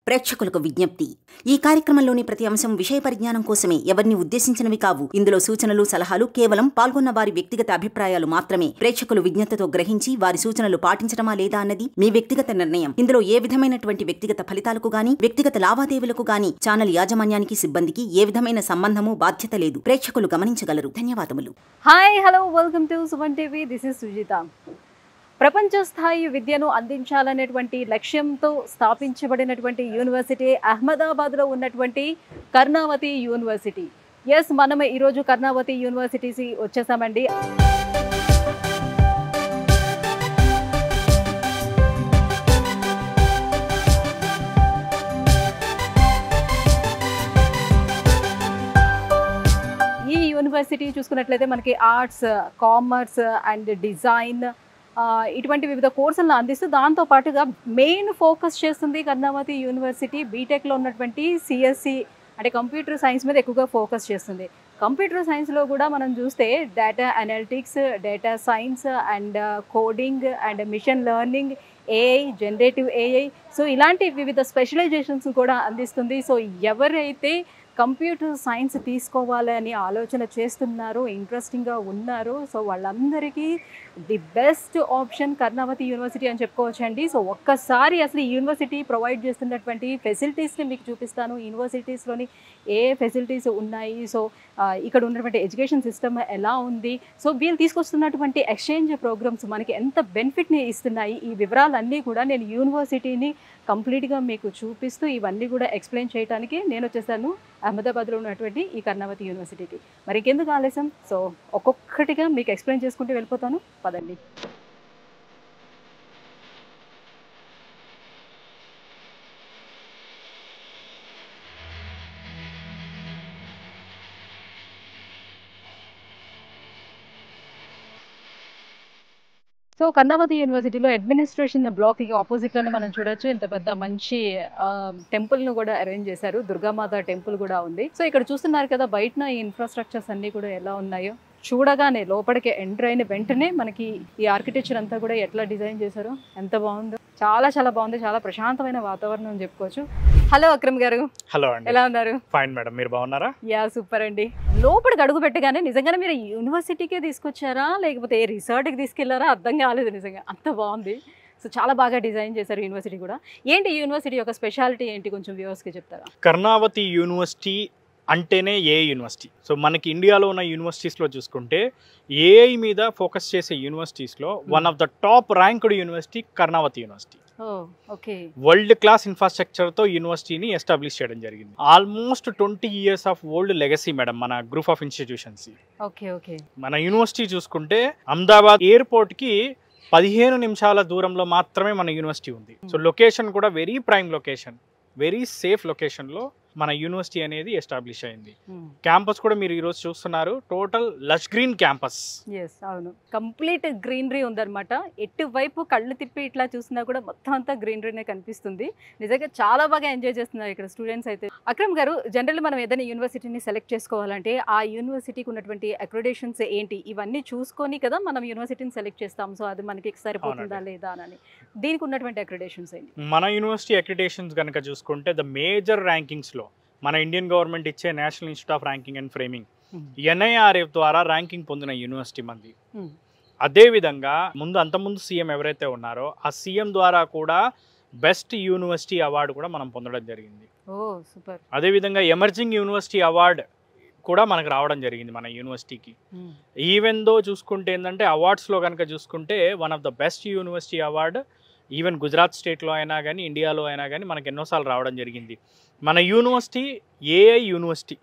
ప్రేక్షకులకు విజ్ఞప్తి. ఈ కార్యక్రమంలోని ప్రతి అంశం విషయ పరిజ్ఞానం కోసమే, ఎవరిని ఉద్దేశించినవి కావు. ఇందులో సూచనలు, సలహాలు కేవలం పాల్గొన్న వారి వ్యక్తిగత అభిప్రాయాలు మాత్రమే. ప్రేక్షకులు విజ్ఞతతో గ్రహించి వారి సూచనలు పాటించడమా లేదా అన్నది మీ వ్యక్తిగత నిర్ణయం. ఇందులో ఏ విధమైనటువంటి వ్యక్తిగత ఫలితాలకు గాని, వ్యక్తిగత లావాదేవీలకు గాని ఛానల్ యాజమాన్యానికి, సిబ్బందికి ఏ విధమైన సంబంధము, బాధ్యత లేదు. ప్రేక్షకులు గమనించగలరు. ధన్యవాదములు. Hi, hello, welcome to Suman TV. This is Sujitha. ప్రపంచ స్థాయి విద్యను అందించాలనేటువంటి లక్ష్యంతో స్థాపించబడినటువంటి యూనివర్సిటీ అహ్మదాబాద్లో ఉన్నటువంటి కర్ణావతి యూనివర్సిటీ. ఎస్, మనం ఈరోజు కర్ణావతి యూనివర్సిటీకి వచ్చేసామండి. ఈ యూనివర్సిటీ చూసుకున్నట్లయితే మనకి ఆర్ట్స్, కామర్స్ అండ్ డిజైన్ ఇటువంటి వివిధ కోర్సులను అందిస్తూ దాంతో పాటుగా మెయిన్ ఫోకస్ చేస్తుంది కర్ణావతి యూనివర్సిటీ బీటెక్లో ఉన్నటువంటి సిఎస్సి అంటే కంప్యూటర్ సైన్స్ మీద ఎక్కువగా ఫోకస్ చేస్తుంది. కంప్యూటర్ సైన్స్లో కూడా మనం చూస్తే data analytics, data science and coding and machine learning, AI, generative AI, so ఇలాంటి వివిధ స్పెషలైజేషన్స్ కూడా అందిస్తుంది. సో ఎవరైతే కంప్యూటర్ సైన్స్ తీసుకోవాలని ఆలోచన చేస్తున్నారో, ఇంట్రెస్టింగ్గా ఉన్నారో, సో వాళ్ళందరికీ the best option Karnavati university అని చెప్పుకోవచ్చండి. సో ఒక్కసారి అసలు ఈ యూనివర్సిటీ ప్రొవైడ్ చేస్తున్నటువంటి ఫెసిలిటీస్ని మీకు చూపిస్తాను. యూనివర్సిటీస్లోని ఏ ఫెసిలిటీస్ ఉన్నాయి, సో ఇక్కడ ఉన్నటువంటి ఎడ్యుకేషన్ సిస్టమ్ ఎలా ఉంది, సో వీళ్ళు తీసుకొస్తున్నటువంటి ఎక్స్చేంజ్ ప్రోగ్రామ్స్ మనకి ఎంత బెనిఫిట్ని ఇస్తున్నాయి, ఈ వివరాలన్నీ కూడా నేను యూనివర్సిటీని కంప్లీట్గా మీకు చూపిస్తూ ఇవన్నీ కూడా ఎక్స్ప్లెయిన్ చేయడానికి నేను వచ్చేసాను అహ్మదాబాద్లో ఉన్నటువంటి ఈ కర్ణావతి యూనివర్సిటీకి. మరి ఇంకెందుకు ఆలస్యం, సో ఒక్కొక్కటిగా మీకు ఎక్స్ప్లెయిన్ చేసుకుంటూ వెళ్ళిపోతాను. పదండి. సో కర్ణావతి యూనివర్సిటీలో అడ్మినిస్ట్రేషన్ బ్లాక్కి ఆపోజిట్లోనే మనం చూడొచ్చు. ఇంత పెద్ద మంచి టెంపుల్ను కూడా అరేంజ్ చేశారు. దుర్గామాత టెంపుల్ కూడా ఉంది. సో ఇక్కడ చూస్తున్నారు కదా బయటన ఈ ఇన్ఫ్రాస్ట్రక్చర్స్ అన్నీ కూడా ఎలా ఉన్నాయో. చూడగానే లోపలికి ఎంటర్ అయిన వెంటనే మనకి ఈ ఆర్కిటెక్చర్ అంతా కూడా ఎట్లా డిజైన్ చేశారో ఎంత బాగుందో. చాలా చాలా బాగుంది. చాలా ప్రశాంతమైన వాతావరణం అని చెప్పుకోవచ్చు. హలో అక్రమ్ గారు. హలో అండి. ఎలా ఉన్నారు? ఫైన్ మేడం, మీరు బాగున్నారా? యా, సూపర్ అండి. లోపలికి అడుగు పెట్టగానే నిజంగానే మీరు యూనివర్సిటీకే తీసుకొచ్చారా లేకపోతే ఏ రిసార్ట్కి తీసుకెళ్లారా అర్థం కాలేదు. నిజంగా అంత బాగుంది. సో చాలా బాగా డిజైన్ చేశారు యూనివర్సిటీ కూడా. ఏంటి ఈ యూనివర్సిటీ యొక్క స్పెషాలిటీ ఏంటి, కొంచెం వ్యూవర్స్కి చెప్తారా? కర్ణావతి యూనివర్సిటీ అంటేనే ఏఐ యూనివర్సిటీ. సో మనకి ఇండియాలో ఉన్న యూనివర్సిటీస్లో చూసుకుంటే ఏఐ మీద ఫోకస్ చేసే యూనివర్సిటీస్లో one of the top ranked university Karnavati university. World class ఇన్ఫ్రాస్ట్రక్చర్తో యూనివర్సిటీని ఎస్టాబ్లిష్ చేయడం జరిగింది. Almost 20 years of old legacy madam మన గ్రూప్ ఆఫ్ ఇన్స్టిట్యూషన్స్. మన యూనివర్సిటీ చూసుకుంటే అహ్మదాబాద్ ఎయిర్పోర్ట్కి 15 నిమిషాల దూరంలో మాత్రమే మన యూనివర్సిటీ ఉంది. సో లొకేషన్ కూడా very prime location, very safe లొకేషన్లో మన యూనివర్సిటీ అనేది ఎస్టాబ్లిష్ అయింది. క్యాంపస్ కూడా మీరు ఈరోజు చూస్తున్నారు, టోటల్ లష్ గ్రీన్ క్యాంపస్. అవును, కంప్లీట్ గ్రీనరీ ఉందన్నమాట. ఎటువైపు కళ్ళు తిప్పి ఇట్లా చూసినా కూడా మొత్తం అంతా గ్రీనరీనే కనిపిస్తుంది. నిజంగా చాలా బాగా ఎంజాయ్ చేస్తున్నారు ఇక్కడ స్టూడెంట్స్ అయితే. అక్రమ్ గారు, జనరల్ మనం ఏదైనా యూనివర్సిటీని సెలెక్ట్ చేసుకోవాలంటే ఆ యూనివర్సిటీకి ఉన్నటువంటి అక్రిడేషన్స్ ఏంటి, ఇవన్నీ చూసుకొని కదా మనం యూనివర్సిటీని సెలెక్ట్ చేస్తాం. సో అది మనకి సరిపోతుందా లేదా అని, దీనికి ఉన్నటువంటి అక్రిడేషన్స్ ఏంటి? మన యూనివర్సిటీ అక్రిడేషన్స్ కనుక చూసుకుంటే ద మేజర్ ర్యాంకింగ్స్లో మన ఇండియన్ గవర్నమెంట్ ఇచ్చే national institute of ranking and framing NIRF ద్వారా ర్యాంకింగ్ పొందిన యూనివర్సిటీ మంది. అదేవిధంగా అంతకుముందు సీఎం ఎవరైతే ఉన్నారో ఆ సీఎం ద్వారా కూడా బెస్ట్ యూనివర్సిటీ అవార్డు కూడా మనం పొందడం జరిగింది. అదేవిధంగా ఎమర్జింగ్ యూనివర్సిటీ అవార్డు కూడా మనకు రావడం జరిగింది మన యూనివర్సిటీకి. ఈవెన్ దో చూసుకుంటే ఏంటంటే అవార్డ్స్లో కనుక చూసుకుంటే one of the best university award even Gujarat స్టేట్లో అయినా కానీ, ఇండియాలో అయినా కానీ మనకు ఎన్నోసార్లు రావడం జరిగింది. మన యూనివర్సిటీ ఏఐ యూనివర్సిటీ.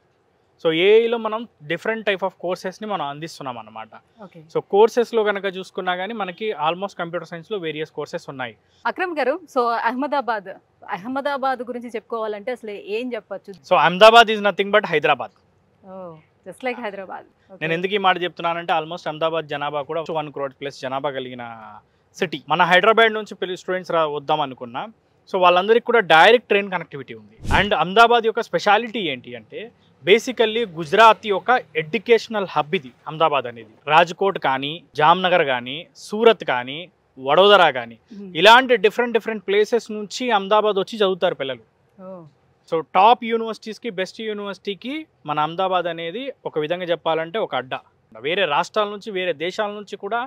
సో ఏఐలో మనం డిఫరెంట్ టైప్ ఆఫ్ కోర్సెస్ని మనం అందిస్తున్నాం అన్నమాట. సో కోర్సెస్లో కనుక చూసుకున్నా కానీ మనకి ఆల్మోస్ట్ కంప్యూటర్ సైన్స్లో వేరియస్ కోర్సెస్ ఉన్నాయి. అక్రమ్ గారు, సో అహ్మదాబాద్ గురించి చెప్పుకోవాలంటే అసలు ఏం చెప్పచ్చు? So Ahmedabad is nothing but Hyderabad. Just like Hyderabad. నేను ఎందుకు ఈ మాట చెప్తున్నానంటే ఆల్మోస్ట్ అహ్మదాబాద్ జనాభా కూడా 1 crore ప్లస్ జనాభా కలిగిన సిటీ. మన హైదరాబాద్ నుంచి స్టూడెంట్స్ వద్దాం అనుకున్నా, సో వాళ్ళందరికీ కూడా డైరెక్ట్ ట్రైన్ కనెక్టివిటీ ఉంది. అండ్ అహ్మదాబాద్ యొక్క స్పెషాలిటీ ఏంటి అంటే బేసికల్లీ గుజరాత్ యొక్క ఎడ్యుకేషనల్ హబ్ ఇది అహ్మదాబాద్ అనేది. రాజ్కోట్ కానీ, జామ్నగర్ కానీ, సూరత్ కానీ, వడోదరా కానీ ఇలాంటి డిఫరెంట్ ప్లేసెస్ నుంచి అహ్మదాబాద్ వచ్చి చదువుతారు పిల్లలు. సో టాప్ యూనివర్సిటీస్కి బెస్ట్ యూనివర్సిటీకి మన అహ్మదాబాద్ అనేది ఒక విధంగా చెప్పాలంటే ఒక అడ్డా. వేరే రాష్ట్రాల నుంచి వేరే దేశాల నుంచి కూడా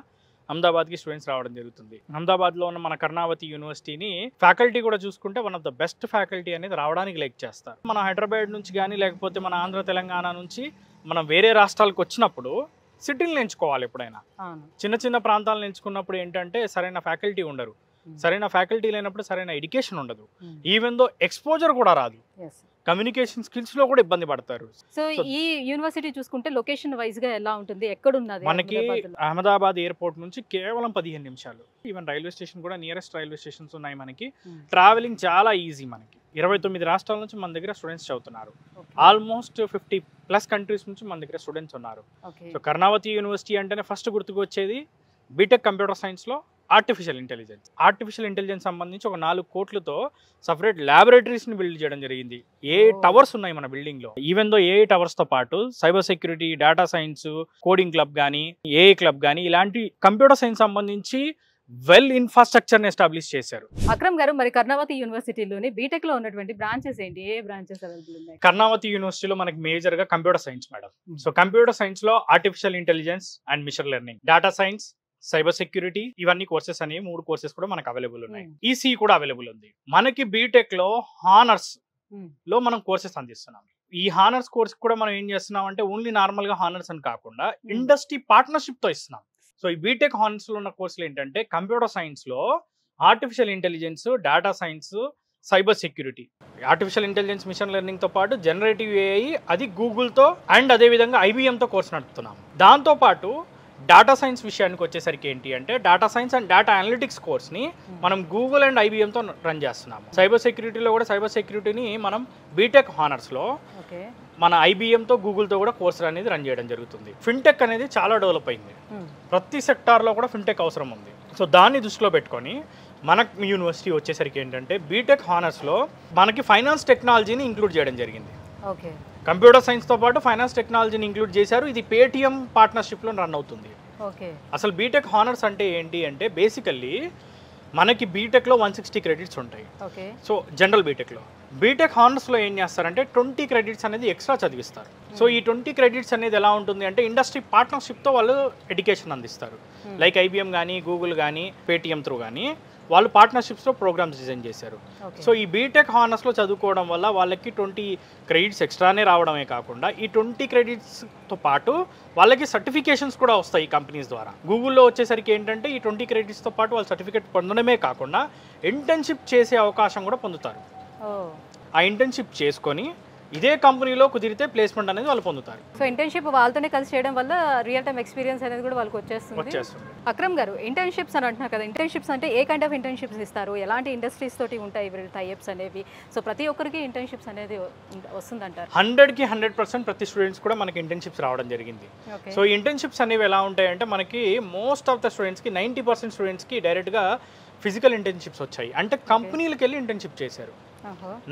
అహ్మదాబాద్కి స్టూడెంట్స్ రావడం జరుగుతుంది. అహ్మదాబాద్లో ఉన్న మన కర్ణావతి యూనివర్సిటీని ఫ్యాకల్టీ కూడా చూసుకుంటే one of the best faculty అనేది రావడానికి లైక్ చేస్తారు. మన హైదరాబాద్ నుంచి కానీ లేకపోతే మన ఆంధ్ర తెలంగాణ నుంచి మనం వేరే రాష్ట్రాలకు వచ్చినప్పుడు సిటీలను ఎంచుకోవాలి. ఎప్పుడైనా చిన్న చిన్న ప్రాంతాలను ఎంచుకున్నప్పుడు ఏంటంటే సరైన ఫ్యాకల్టీ ఉండరు, సరైన ఫ్యాకల్టీ లేనప్పుడు సరైన ఎడ్యుకేషన్ ఉండదు, ఈవెన్ దో ఎక్స్పోజర్ కూడా రాదు, కమ్యూనికేషన్ స్కిల్స్ లో కూడా ఇబ్బంది పడతారు. సో ఈ యూనివర్సిటీ చూసుకుంటే లొకేషన్ వైజ్ గా ఎలా ఉంటుంది, ఎక్కడ ఉన్నది? మనకి అహ్మదాబాద్ ఎయిర్పోర్ట్ నుంచి కేవలం 15 నిమిషాలు. ఈవెన్ రైల్వే స్టేషన్ కూడా నియరెస్ట్ రైల్వే స్టేషన్స్ ఉన్నాయి మనకి. ట్రావెలింగ్ చాలా ఈజీ. మనకి 29 రాష్ట్రాల నుంచి మన దగ్గర స్టూడెంట్స్ చదువుతున్నారు. ఆల్మోస్ట్ 50+ కంట్రీస్ నుంచి మన దగ్గర స్టూడెంట్స్ ఉన్నారు. సో కర్ణావతి యూనివర్సిటీ అంటేనే ఫస్ట్ గుర్తుకు వచ్చేది బీటెక్ కంప్యూటర్ సైన్స్ లో ఆర్టిఫిషియల్ ఇంటెలిజెన్స్ సంబంధించి ఒక 4 కోట్లతో సపరేట్ ల్యాబొరేటరీస్ ని బిల్డ్ చేయడం జరిగింది. ఏ టవర్స్ ఉన్నాయి మన బిల్డింగ్ లో. ఈవెన్ దో ఏ టవర్స్ తో పాటు cyber security, data science, coding club కానీ, ఏఐ క్లబ్ కానీ ఇలాంటి కంప్యూటర్ సైన్స్ సంబంధించి వెల్ ఇన్ఫ్రాస్ట్రక్చర్ ని ఎస్టాబ్లిష్ చేశారు. అక్రమ్ గారు, మరి కర్ణావతి యూనివర్సిటీలోని బీటెక్ లో ఉన్నటువంటి బ్రాంచెస్ ఏంటి? ఏ బ్రాంచెస్ అవైలబుల్ ఉన్నాయి? కర్ణావతి యూనివర్సిటీలో మనకి మేజర్ గా computer science madam. So computer science లో artificial intelligence and machine learning, data science, cyber security, ఇవన్నీ కోర్సెస్ అనేవి 3 కోర్సెస్ కూడా మనకు అవైలబుల్ ఉన్నాయి. ఈసీ కూడా అవైలబుల్ ఉంది. మనకి బీటెక్ లో హానర్స్ లో మనం కోర్సెస్ అందిస్తున్నాం. ఈ హానర్స్ కోర్స్ కూడా మనం ఏం చేస్తున్నాం అంటే ఓన్లీ నార్మల్ గా హానర్స్ అని కాకుండా ఇండస్ట్రీ పార్ట్నర్షిప్ తో ఇస్తున్నాం. సో ఈ బీటెక్ హానర్స్ లో ఉన్న కోర్సులు ఏంటంటే కంప్యూటర్ సైన్స్ లో artificial intelligence, data science, cyber security, artificial intelligence, machine learning తో పాటు జనరేటివ్ ఏఐ, అది గూగుల్ తో అండ్ అదే విధంగా IBM తో కోర్స్ నడుపుతున్నాం. దాంతో పాటు డేటా సైన్స్ విషయానికి వచ్చేసరికి ఏంటి అంటే data science and data analytics కోర్స్ని మనం గూగుల్ అండ్ IBMతో రన్ చేస్తున్నాము. సైబర్ సెక్యూరిటీలో కూడా సైబర్ సెక్యూరిటీని మనం బీటెక్ హానర్స్లో మన IBMతో గూగుల్తో కూడా కోర్స్ అనేది రన్ చేయడం జరుగుతుంది. ఫిన్టెక్ అనేది చాలా డెవలప్ అయింది. ప్రతి సెక్టార్లో కూడా ఫిన్టెక్ అవసరం ఉంది. సో దాన్ని దృష్టిలో పెట్టుకొని మన యూనివర్సిటీ వచ్చేసరికి ఏంటంటే బీటెక్ హానర్స్లో మనకి ఫైనాన్స్ టెక్నాలజీని ఇంక్లూడ్ చేయడం జరిగింది. కంప్యూటర్ సైన్స్ తో పాటు ఫైనాన్స్ టెక్నాలజీని ఇంక్లూడ్ చేశారు. ఇది పేటిఎం పార్ట్నర్షిప్ లో రన్ అవుతుంది. అసలు బీటెక్ హానర్స్ అంటే ఏంటి అంటే బేసికల్లీ మనకి బీటెక్ లో 160 క్రెడిట్స్ ఉంటాయి. సో జనరల్ బీటెక్ హానర్స్ లో ఏం చేస్తారంటే 20 క్రెడిట్స్ అనేది ఎక్స్ట్రా చదివిస్తారు. సో ఈ 20 క్రెడిట్స్ అనేది ఎలా ఉంటుంది అంటే ఇండస్ట్రీ పార్ట్నర్షిప్ తో వాళ్ళు ఎడ్యుకేషన్ అందిస్తారు. లైక్ IBM కానీ, గూగుల్ కానీ, పేటిఎం త్రూ కానీ వాళ్ళు పార్ట్నర్షిప్స్లో ప్రోగ్రామ్స్ డిజైన్ చేశారు. సో ఈ బీటెక్ హానర్స్లో చదువుకోవడం వల్ల వాళ్ళకి 20 క్రెడిట్స్ ఎక్స్ట్రానే రావడమే కాకుండా ఈ 20 క్రెడిట్స్తో పాటు వాళ్ళకి సర్టిఫికేషన్స్ కూడా వస్తాయి కంపెనీస్ ద్వారా. గూగుల్లో వచ్చేసరికి ఏంటంటే ఈ 20 క్రెడిట్స్తో పాటు వాళ్ళు సర్టిఫికేట్ పొందడమే కాకుండా ఇంటర్న్షిప్ చేసే అవకాశం కూడా పొందుతారు. ఆ ఇంటర్న్షిప్ చేసుకొని ఇదే కంపెనీలో కుదిరితే ప్లేస్మెంట్ అనేది వాళ్ళు పొందుతారు. సో ఇంటర్న్షిప్ వాళ్ళతోనే కలిసి చేయడం వల్ల రియల్ టైమ్ ఎక్స్పీరియన్స్ అనేది కూడా వాళ్ళకి వచ్చేస్తుంది. అక్రమ్ గారు, ఇంటర్న్షిప్స్ అని అంటున్నారు కదా, ఇంటర్న్షిప్స్ అంటే ఏ కైండ్ ఆఫ్ ఇంటర్న్షిప్స్ ఇస్తారు, ఎలాంటి ఇండస్ట్రీస్ తోటి ఉంటాయి వీళ్ళు టైప్స్ అనేవి? సో ప్రతి ఒక్కరికి ఇంటర్న్షిప్స్ అనేది వస్తుందంటారు? 100కి 100% ప్రతి స్టూడెంట్స్ కూడా మనకి ఇంటర్న్షిప్స్ రావడం జరిగింది. సో ఇంటర్న్షిప్స్ అనేవి ఎలా ఉంటాయంటే మనకి మోస్ట్ ఆఫ్ ద స్టూడెంట్స్కి 90% స్టూడెంట్స్కి డైరెక్ట్గా ఫిజికల్ ఇంటర్న్షిప్స్ వచ్చాయి. అంటే కంపెనీలకు వెళ్ళి ఇంటర్న్షిప్ చేశారు.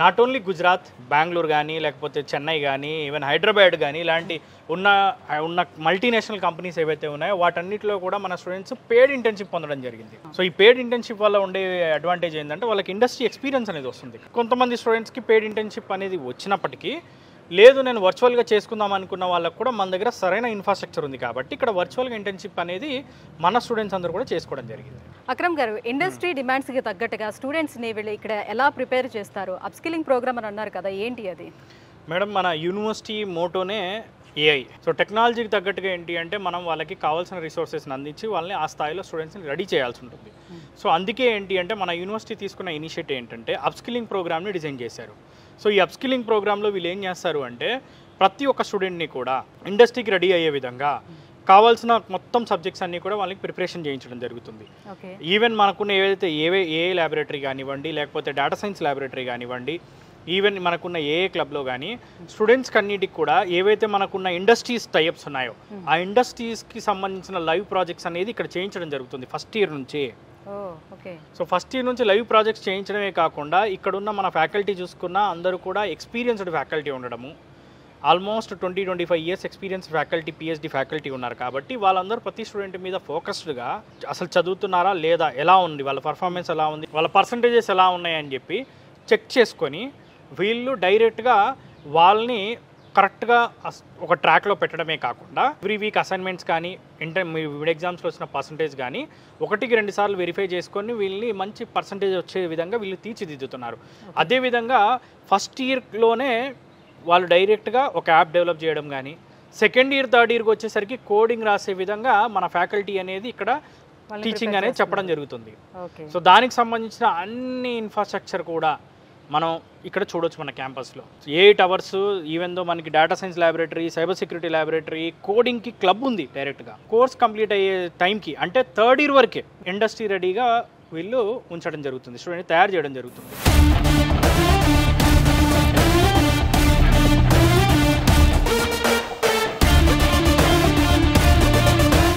నాట్ ఓన్లీ గుజరాత్, బెంగళూరు కానీ, లేకపోతే చెన్నై కానీ, ఈవెన్ హైదరాబాద్ కానీ, ఇలాంటి ఉన్న మల్టీనేషనల్ కంపెనీస్ ఏవైతే ఉన్నాయో వాటన్నిటిలో కూడా మన స్టూడెంట్స్ పేడ్ ఇంటర్న్షిప్ పొందడం జరిగింది. సో ఈ పేడ్ ఇంటర్న్షిప్ వల్ల ఉండే అడ్వాంటేజ్ ఏంటంటే వాళ్ళకి ఇండస్ట్రీ ఎక్స్పీరియన్స్ అనేది వస్తుంది. కొంతమంది స్టూడెంట్స్కి పేడ్ ఇంటర్న్షిప్ అనేది వచ్చినప్పటికీ లేదు నేను వర్చువల్గా చేసుకుందాం అనుకున్న వాళ్ళకు కూడా మన దగ్గర సరైన ఇన్ఫ్రాస్ట్రక్చర్ ఉంది కాబట్టి ఇక్కడ వర్చువల్గా ఇంటర్న్షిప్ అనేది మన స్టూడెంట్స్ అందరూ కూడా చేసుకోవడం జరిగింది. అక్రమ్ గారు, ఇండస్ట్రీ డిమాండ్స్కి తగ్గట్టుగా స్టూడెంట్స్ని వీళ్ళు ఇక్కడ ఎలా ప్రిపేర్ చేస్తారు? అప్స్కిల్లింగ్ ప్రోగ్రామ్ అని అన్నారు కదా, ఏంటి అది? మేడం, మన యూనివర్సిటీ మోటోనే AI. సో టెక్నాలజీకి తగ్గట్టుగా ఏంటి అంటే మనం వాళ్ళకి కావాల్సిన రిసోర్సెస్ని అందించి వాళ్ళని ఆ స్థాయిలో స్టూడెంట్స్ని రెడీ చేయాల్సి ఉంటుంది. సో అందుకే ఏంటి అంటే మన యూనివర్సిటీ తీసుకున్న ఇనిషియేటివ్ ఏంటంటే అప్స్కిల్లింగ్ ప్రోగ్రామ్ని డిజైన్ చేశారు. సో ఈ అప్స్కిల్లింగ్ ప్రోగ్రాంలో వీళ్ళు ఏం చేస్తారు అంటే ప్రతి ఒక్క స్టూడెంట్ని కూడా ఇండస్ట్రీకి రెడీ అయ్యే విధంగా కావాల్సిన మొత్తం సబ్జెక్ట్స్ అన్నీ కూడా వాళ్ళకి ప్రిపరేషన్ చేయించడం జరుగుతుంది. ఈవెన్ మనకున్న ఏవైతే ఏఐ ల్యాబొరేటరీ కానివ్వండి, లేకపోతే డేటా సైన్స్ ల్యాబొరేటరీ కానివ్వండి, ఈవెన్ మనకున్న ఏఏ క్లబ్లో కానీ స్టూడెంట్స్కి అన్నిటికి కూడా ఏవైతే మనకున్న ఇండస్ట్రీస్ టైప్స్ ఉన్నాయో ఆ ఇండస్ట్రీస్కి సంబంధించిన లైవ్ ప్రాజెక్ట్స్ అనేది ఇక్కడ చేయించడం జరుగుతుంది ఫస్ట్ ఇయర్ నుంచి. సో ఫస్ట్ ఇయర్ నుంచి లైవ్ ప్రాజెక్ట్స్ చేయించడమే కాకుండా ఇక్కడున్న మన ఫ్యాకల్టీ చూసుకున్న అందరూ కూడా ఎక్స్పీరియన్స్డ్ ఫ్యాకల్టీ ఉండడము. Almost 20-25 years experience faculty, PhD faculty ఉన్నారు కాబట్టి వాళ్ళందరూ ప్రతి స్టూడెంట్ మీద ఫోకస్డ్గా అసలు చదువుతున్నారా లేదా, ఎలా ఉంది వాళ్ళ పర్ఫార్మెన్స్, ఎలా ఉంది వాళ్ళ పర్సంటేజెస్ ఎలా ఉన్నాయని చెప్పి చెక్ చేసుకొని వీళ్ళు డైరెక్ట్గా వాళ్ళని కరెక్ట్గా ఒక ట్రాక్లో పెట్టడమే కాకుండా ఎవ్రీ వీక్ అసైన్మెంట్స్ కానీ మిడ్ ఎగ్జామ్స్లో వచ్చిన పర్సంటేజ్ కానీ 1-2 సార్లు వెరిఫై చేసుకొని వీళ్ళని మంచి పర్సంటేజ్ వచ్చే విధంగా వీళ్ళు తీర్చిదిద్దుతున్నారు. అదేవిధంగా ఫస్ట్ ఇయర్లోనే వాళ్ళు డైరెక్ట్గా ఒక యాప్ డెవలప్ చేయడం కానీ, సెకండ్ ఇయర్ థర్డ్ ఇయర్కి వచ్చేసరికి కోడింగ్ రాసే విధంగా మన ఫ్యాకల్టీ అనేది ఇక్కడ టీచింగ్ అనేది చెప్పడం జరుగుతుంది. సో దానికి సంబంధించిన అన్ని ఇన్ఫ్రాస్ట్రక్చర్ కూడా మనం ఇక్కడ చూడొచ్చు మన క్యాంపస్లో. 8 hours ఈవెన్ దో మనకి data science laboratory, cyber security laboratory, కోడింగ్కి క్లబ్ ఉంది. డైరెక్ట్గా కోర్స్ కంప్లీట్ అయ్యే టైంకి అంటే థర్డ్ ఇయర్ వరకే ఇండస్ట్రీ రెడీగా వీళ్ళు ఉంచడం జరుగుతుంది, స్టూడెంట్ తయారు చేయడం జరుగుతుంది.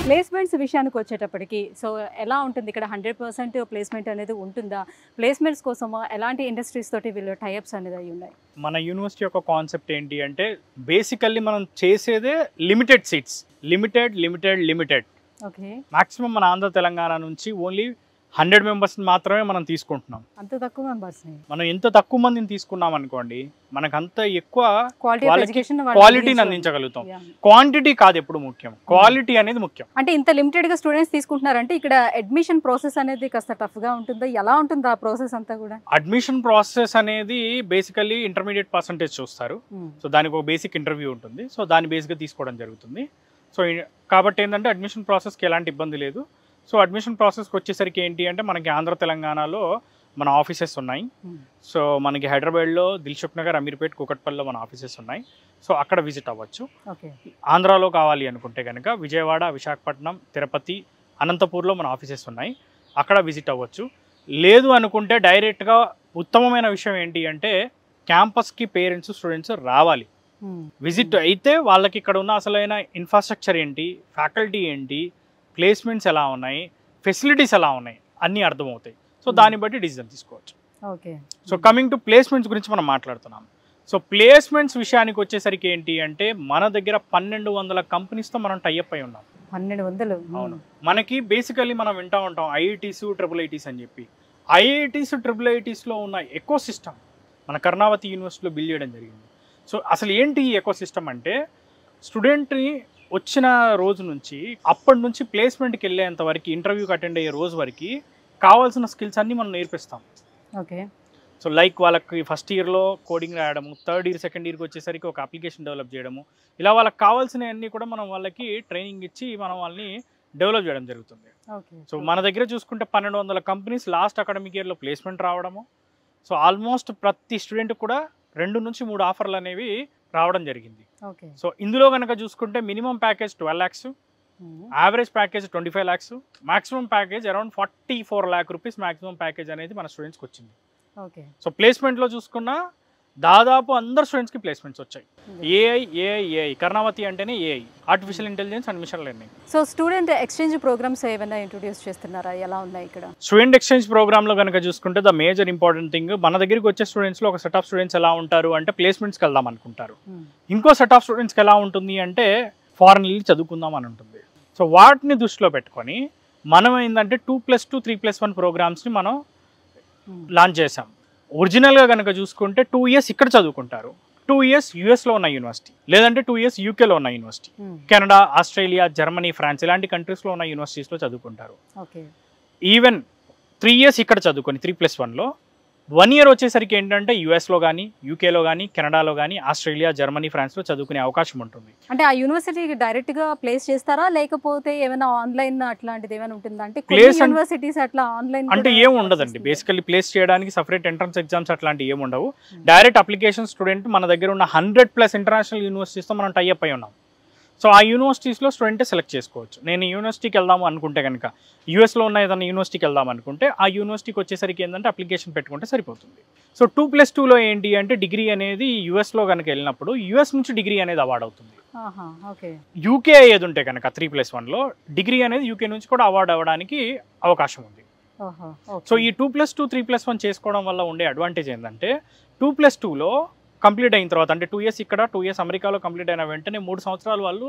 ప్లేస్మెంట్స్ విషయానికి వచ్చేటప్పటికి సో ఎలా ఉంటుంది ఇక్కడ? 100% ప్లేస్మెంట్ అనేది ఉంటుందా? ప్లేస్మెంట్స్ కోసం ఎలాంటి ఇండస్ట్రీస్ తోటి వీళ్ళు టైఅప్స్ అనేది అయి ఉన్నాయి? మన యూనివర్సిటీ యొక్క కాన్సెప్ట్ ఏంటి అంటే బేసికల్లీ మనం చేసేదే limited seats, limited. Okay. Maximum మన ఆంధ్ర తెలంగాణ నుంచి ఓన్లీ 100 members మాత్రమే మనం తీసుకుంటున్నాం. అంత తక్కువ మెంబర్స్ మనం ఎంత తక్కువ మందిని తీసుకున్నాం అనుకోండి, మనకు అంత ఎక్కువ క్వాలిటీని క్వాలిటీని అందించగలుగుతాం. క్వాంటిటీ కాదు ఎప్పుడు ముఖ్యం, క్వాలిటీ అనేది ముఖ్యం. అంటే ఇంత లిమిటెడ్ గా స్టూడెంట్స్ తీసుకుంటున్నారంటే ఇక్కడ అడ్మిషన్ ప్రాసెస్ అనేది కాస్త టఫ్ గా ఉంటుందా? ఎలా ఉంటుంది ఆ ప్రాసెస్ అంతా కూడా? అడ్మిషన్ ప్రాసెస్ అనేది బేసికల్లీ ఇంటర్మీడియట్ పర్సంటేజ్ చూస్తారు. సో దానికి ఒక బేసిక్ ఇంటర్వ్యూ ఉంటుంది. సో దాని బేస్గా తీసుకోవడం జరుగుతుంది. సో కాబట్టి ఏంటంటే అడ్మిషన్ ప్రాసెస్కి ఎలాంటి ఇబ్బంది లేదు. సో అడ్మిషన్ ప్రాసెస్కి వచ్చేసరికి ఏంటి అంటే మనకి ఆంధ్ర తెలంగాణలో మన ఆఫీసెస్ ఉన్నాయి. సో మనకి హైదరాబాద్లో దిల్సుఖ్ నగర్, అమీర్పేట్, కూకట్పల్లిలో మన ఆఫీసెస్ ఉన్నాయి. సో అక్కడ విజిట్ అవ్వచ్చు. ఆంధ్రాలో కావాలి అనుకుంటే కనుక విజయవాడ, విశాఖపట్నం, తిరుపతి, అనంతపూర్లో మన ఆఫీసెస్ ఉన్నాయి, అక్కడ విజిట్ అవ్వచ్చు. లేదు అనుకుంటే డైరెక్ట్గా ఉత్తమమైన విషయం ఏంటి అంటే క్యాంపస్కి పేరెంట్స్, స్టూడెంట్స్ రావాలి. విజిట్ అయితే వాళ్ళకి ఇక్కడ ఉన్న అసలైన ఇన్ఫ్రాస్ట్రక్చర్ ఏంటి, ఫ్యాకల్టీ ఏంటి, ప్లేస్మెంట్స్ ఎలా ఉన్నాయి, ఫెసిలిటీస్ ఎలా ఉన్నాయి అన్నీ అర్థమవుతాయి. సో దాన్ని బట్టి డిసిజన్ తీసుకోవచ్చు. Okay. So coming to placements గురించి మనం మాట్లాడుతున్నాం. సో ప్లేస్మెంట్స్ విషయానికి వచ్చేసరికి ఏంటి అంటే మన దగ్గర 1200 కంపెనీస్తో మనం టైఅప్ అయి ఉన్నాం. 1200? అవును. మనకి బేసికల్లీ మనం వింటూ ఉంటాం ఐఐటీస్, IIITs అని చెప్పి. ఐఐటీస్, IIITsలో ఉన్న ఎకో సిస్టమ్ మన కర్ణావతి యూనివర్సిటీలో బిల్డ్ చేయడం జరిగింది. సో అసలు ఏంటి ఈ ఎకో సిస్టమ్ అంటే స్టూడెంట్ని వచ్చిన రోజు నుంచి అప్పటి నుంచి ప్లేస్మెంట్కి వెళ్ళేంత వరకు, ఇంటర్వ్యూకి అటెండ్ అయ్యే రోజు వరకు కావాల్సిన స్కిల్స్ అన్నీ మనం నేర్పిస్తాం. ఓకే. సో లైక్ వాళ్ళకి ఫస్ట్ ఇయర్లో కోడింగ్ రాయడము, థర్డ్ ఇయర్, సెకండ్ ఇయర్కి వచ్చేసరికి ఒక అప్లికేషన్ డెవలప్ చేయడము, ఇలా వాళ్ళకి కావాల్సినవన్నీ కూడా మనం వాళ్ళకి ట్రైనింగ్ ఇచ్చి మనం వాళ్ళని డెవలప్ చేయడం జరుగుతుంది. సో మన దగ్గర చూసుకుంటే 1200 కంపెనీస్ లాస్ట్ అకాడమిక్ ఇయర్లో ప్లేస్మెంట్ రావడము. సో ఆల్మోస్ట్ ప్రతి స్టూడెంట్ కూడా 2 నుంచి 3 ఆఫర్లు అనేవి రావడం జరిగింది. సో ఇందులో కనుక చూసుకుంటే minimum package 12 lakhs, average package 25 lakhs, maximum package around 44 lakh rupees maximum package అనేది మన స్టూడెంట్స్కి వచ్చింది. సో ప్లేస్మెంట్లో చూసుకున్న దాదాపు అందరు స్టూడెంట్స్కి ప్లేస్మెంట్స్ వచ్చాయి. ఏఐ కర్ణావతి అంటేనే AI, artificial intelligence and machine learning. So student exchange programmes ఏమైనా ఇంట్రొడ్యూస్ చేస్తున్నారా? ఎలా ఉన్నాయి ఇక్కడ? స్టూడెంట్ ఎక్స్చేంజ్ ప్రోగ్రామ్లో కనుక చూసుకుంటే ద మేజర్ ఇంపార్టెంట్ థింగ్, మన దగ్గరికి వచ్చే స్టూడెంట్స్లో ఒక సెట్ ఆఫ్ స్టూడెంట్స్ ఎలా ఉంటారు అంటే ప్లేస్మెంట్స్కి వెళ్దాం అనుకుంటారు. ఇంకో సెట్ ఆఫ్ స్టూడెంట్స్కి ఎలా ఉంటుంది అంటే ఫారెన్ వెళ్ళి చదువుకుందాం అని ఉంటుంది. సో వాటిని దృష్టిలో పెట్టుకొని మనం ఏంటంటే 2+2, 3+1 ప్రోగ్రామ్స్ని మనం లాంచ్ చేసాం. ఒరిజినల్గా కనుక చూసుకుంటే 2 years ఇక్కడ చదువుకుంటారు, 2 years యూఎస్లో ఉన్న యూనివర్సిటీ, లేదంటే 2 years యూకేలో ఉన్న university, Canada, Australia, Germany, France ఇలాంటి కంట్రీస్లో ఉన్న యూనివర్సిటీస్లో చదువుకుంటారు. ఈవెన్ 3 years ఇక్కడ చదువుకొని 3+1లో 1 year వచ్చేసరికి ఏంటంటే యూఎస్లో కానీ, యూకేలో కానీ, కెనడాలో కానీ, ఆస్ట్రేలియా, జర్మనీ, ఫ్రాన్స్లో చదువుకునే అవకాశం ఉంటుంది. అంటే ఆ యూనివర్సిటీకి డైరెక్ట్గా ప్లేస్ చేస్తారా లేకపోతే ఏమైనా ఆన్లైన్ అట్లాంటిది ఏమైనా ఉంటుందా? అంటే యూనివర్సిటీస్ అట్లా ఆన్లైన్ అంటే ఏం ఉండదండి. బేసికల్లీ ప్లేస్ చేయడానికి సపరేట్ ఎంట్రన్స్ ఎగ్జామ్స్ అట్లాంటివి ఏమి ఉండవు. డైరెక్ట్ అప్లికేషన్ స్టూడెంట్ మన దగ్గర ఉన్న 100+ ఇంటర్నేషనల్ యూనివర్సిటీస్తో మనం టైఅప్ అయి ఉన్నాం. సో ఆ యూనివర్సిటీస్లో స్టూడెంటే సెలెక్ట్ చేసుకోవచ్చు. నేను యూనివర్సిటీకి వెళ్దాము అనుకుంటే కనుక, యూఎస్లో ఉన్న ఏదైనా యూనివర్సిటీకి వెళ్దాం అనుకుంటే ఆ యూనివర్సిటీకి వచ్చేసరికి ఏంటంటే అప్లికేషన్ పెట్టుకుంటే సరిపోతుంది. సో 2+2లో ఏంటి అంటే డిగ్రీ అనేది యూఎస్లో కనుక వెళ్ళినప్పుడు యూఎస్ నుంచి డిగ్రీ అనేది అవార్డ్ అవుతుంది. యూకే అయ్యేది ఉంటే కనుక 3+1లో డిగ్రీ అనేది యూకే నుంచి కూడా అవార్డు అవ్వడానికి అవకాశం ఉంది. సో ఈ 2+2, 3+1 చేసుకోవడం వల్ల ఉండే అడ్వాంటేజ్ ఏంటంటే 2+2లో కంప్లీట్ అయిన తర్వాత అంటే 2 years ఇక్కడ, 2 years అమెరికాలో కంప్లీట్ అయిన వెంటనే 3 సంవత్సరాలు వాళ్ళు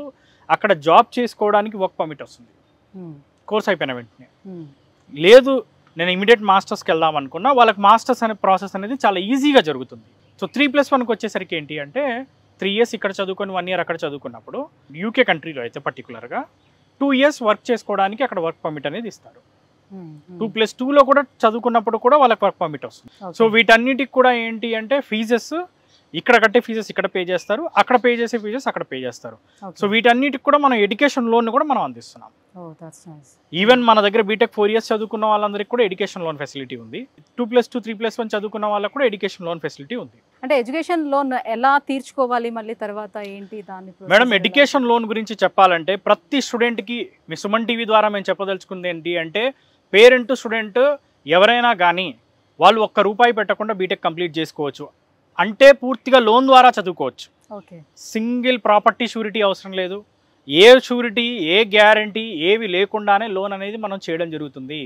అక్కడ జాబ్ చేసుకోవడానికి వర్క్ పర్మిట్ వస్తుంది కోర్స్ అయిపోయిన వెంటనే. లేదు నేను ఇమీడియట్ మాస్టర్స్కి వెళ్దాం అనుకున్నా వాళ్ళకి మాస్టర్స్ అనే ప్రాసెస్ అనేది చాలా ఈజీగా జరుగుతుంది. సో 3+1కి వచ్చేసరికి ఏంటి అంటే 3 years ఇక్కడ చదువుకొని 1 year అక్కడ చదువుకున్నప్పుడు యూకే కంట్రీలో అయితే పర్టికులర్గా 2 years వర్క్ చేసుకోవడానికి అక్కడ వర్క్ పర్మిట్ అనేది ఇస్తారు. 2+2లో కూడా చదువుకున్నప్పుడు కూడా వాళ్ళకి వర్క్ పర్మిట్ వస్తుంది. సో వీటన్నిటికి కూడా ఏంటి అంటే ఫీజెస్ ఇక్కడ కట్టే ఫీజెస్ ఇక్కడ పే చేస్తారు, అక్కడ పే చేసే ఫీజెస్ అక్కడ పే చేస్తారు. సో వీటన్నిటికి కూడా మనం ఎడ్యుకేషన్ లోన్ కూడా మనం అందిస్తున్నాం. ఈవెన్ మన దగ్గర బీటెక్ 4 years చదువుకున్న వాళ్ళందరికీ కూడా ఎడ్యుకేషన్ లోన్ ఫెసిలిటీ ఉంది. 2+2 3+1 చదువుకున్న వాళ్ళకి కూడా ఎడ్యుకేషన్ లోన్ ఫెసిలిటీ ఉంది. అంటే ఎడ్యుకేషన్ లోన్ ఎలా తీర్చుకోవాలి మళ్ళీ తర్వాత ఏంటి దాని? మేడం ఎడ్యుకేషన్ లోన్ గురించి చెప్పాలంటే ప్రతి స్టూడెంట్కి మీ సుమన్ టీవీ ద్వారా మేము చెప్పదలుచుకుంది ఏంటి అంటే పేరెంట్ స్టూడెంట్ ఎవరైనా కానీ వాళ్ళు ₹1 పెట్టకుండా బీటెక్ కంప్లీట్ చేసుకోవచ్చు. అంటే పూర్తిగా లోన్ ద్వారా చదువుకోవచ్చు. సింగిల్ ప్రాపర్టీ షూరిటీ అవసరం లేదు, ఏ షూరిటీ ఏ గ్యారంటీ ఏవి లేకుండానే లోన్ అనేది మనం చేయడం జరుగుతుంది.